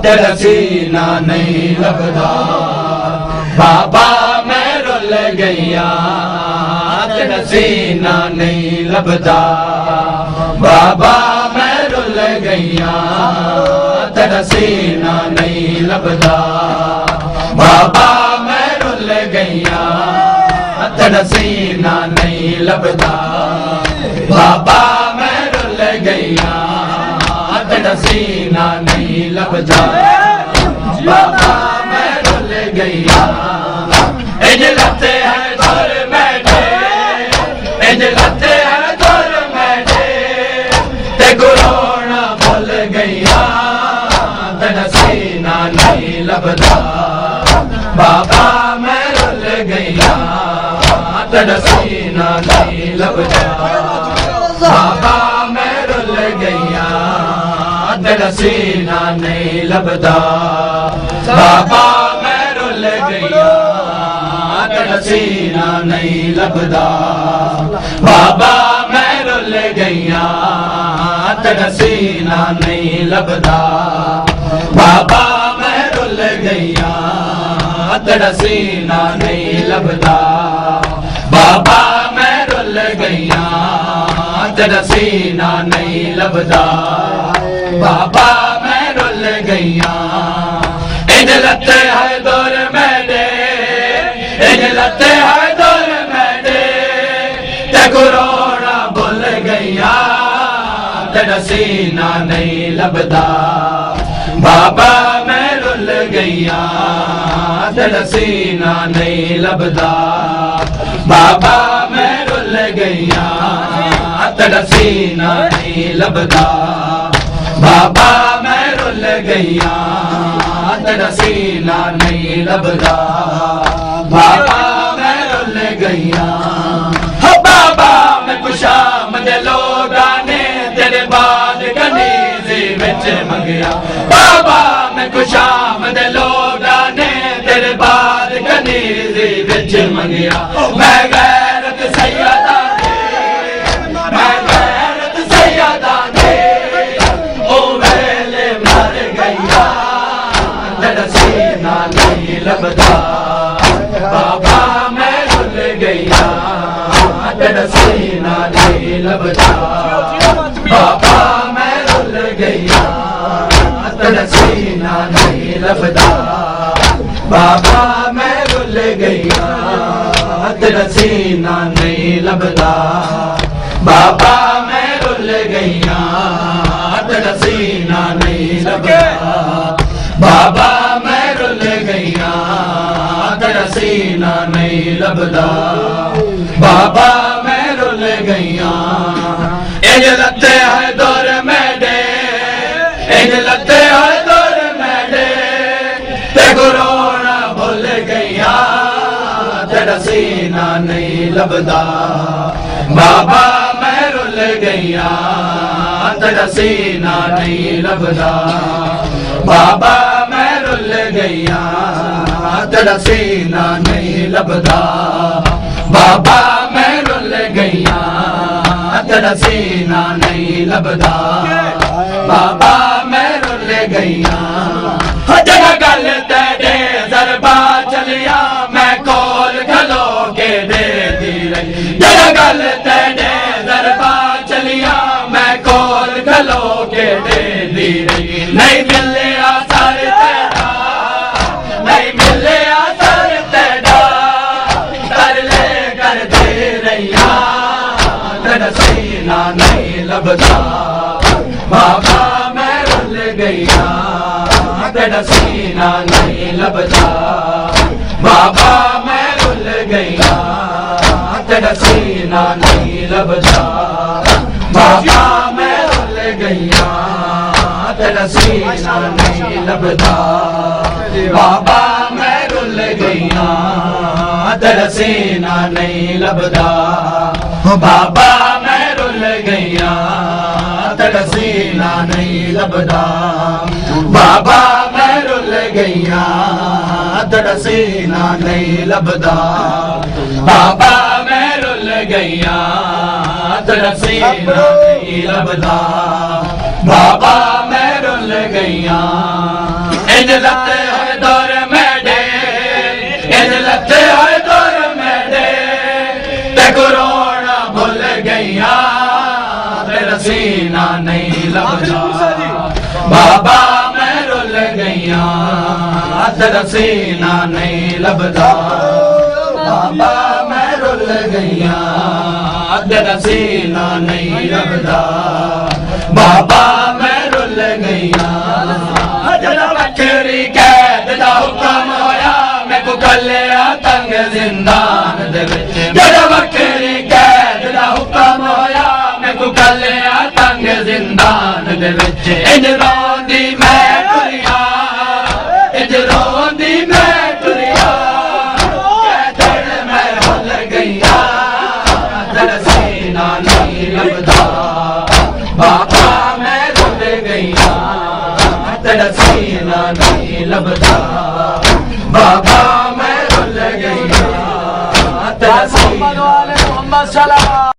तेरा सीना नहीं लभदा बाबा मैं रुल गईया तेरा सीना नहीं लभदा बाबा मैं रुल गईया तेरा सीना नहीं लभदा बाबा मैं रुल गईया तेरा सीना नहीं लभदा बाबा मैं रुल गईया तेरा सीना नहीं लभदा बाबा मैं रुल गईया इंज लगते हैं दौर बैठे इंज लगते हैं दौर बैठे ते गुरोना भूल गईया तेरा सीना नहीं लभदा बाबा मैं रुल गईया तेरा सीना नहीं लभदा बाबा मैं रुल गईया तेरा सीना नहीं लभदा बाबा मैं रुल गईया तेरा सीना नहीं लभदा बाबा मैं रुल गईया तेरा सीना नहीं लभदा बाबा मैं रुल गईया तेरा सीना नहीं लभदा बाबा मैं रुल गईया तेरा सीना नहीं लभदा बाबा मैं रुल गईया इंज लगते है दौर मेरे इंज लगते है दौर मेरे ते गुरोना भूल गईया तेरा सीना नहीं लभदा बाबा मैं रुल गईया तेरा सीना नहीं लभदा बाबा मैं रुल गईया तेरा सीना नहीं लभदा बाबा मैं रुल गईया तेरा सीना नहीं लभदा बाबा मैं रुल गईया बाबा मैं खुशाम दे लोगा ने तेरे बाद कनीज़ी विच मंगिया बाबा मैं खुशाम दे लोगा ने तेरे बाद कनीज़ी विच मंगिया मैं गैरत सैयदा मैं गैरत सैयदा ओ वेले मर गईया तेरा सीना नहीं लभदा बाबा मैं रुल गईया तेरा सीना नहीं लभदा बाबा मैं रुल गईया तेरा सीना नहीं लभदा बाबा मैं रुल गईया तेरा सीना नहीं लभदा बाबा मैं रुल गईया तेरा सीना नहीं लभदा बाबा मैं रुल गईया तेरा सीना नहीं लभदा बाबा मैं रुल गईया इंज लगते है दौर मेरे इंज लगते है दौर मेरे ते गुरोना भूल गईया तेरा सीना नहीं लभदा बाबा मैं रुल गईया तेरा सीना नहीं लभदा बाबा मैं रुल गईया तेरा सीना नहीं लभदा बाबा मैं रुल गईया तेरा सीना नहीं लभदा बाबा मैं रुल गईया जगह गल तेरे दरबा चलिया मैं कोल खलो के दे दी रही जगह गल तेरे दरबा चलिया मैं कोल खलो के दे दी रही नहीं मिले आसार तेरा नहीं मिले आसार तेरा कर ले कर दे रैया तेरा सीना नहीं लभदा बाबा मैं रुल गईया तेरा सीना नहीं लभदा बाबा मैं रुल गईया तेरा सीना नहीं लभदा बाबा मैं रुल गईया तेरा सीना नहीं लभदा बाबा मैं रुल गईया तेरा सीना नहीं लभदा बाबा मैं रुल गईया तेरा सीना नहीं लभदा बाबा मैं रुल गईया तेरा सीना नहीं लभदा बाबा मैं रुल गईया तेरा सीना नहीं लभदा बाबा मैं रुल गईया इंज लते होए दौर मेडे इंज लते होए दौर मेडे ते करोड़ा भुल गईया तेरा सीना नहीं लभदा बाबा मैं रुल गईया तेरा सीना नहीं लभदा बाबा मैं रुल गईया तेरा सीना नहीं लभदा बाबा मैं रुल गईया जदा बकरी कैद दा हुक्म होया मैं को कलिया तंग जिंदान दे विच जदा बकरी कैद दा हुक्म होया मैं को कलिया तंग जिंदान दे विच इंज रोंदी मैं टुरिया इंज रोंदी मैं टुरिया कैद मैं रुल गईया तेरा सीना नहीं लभदा बाबा मैं रुल गईया तेरा सीना नहीं लभदा बाबा मैं रुल गईया तेरा सीना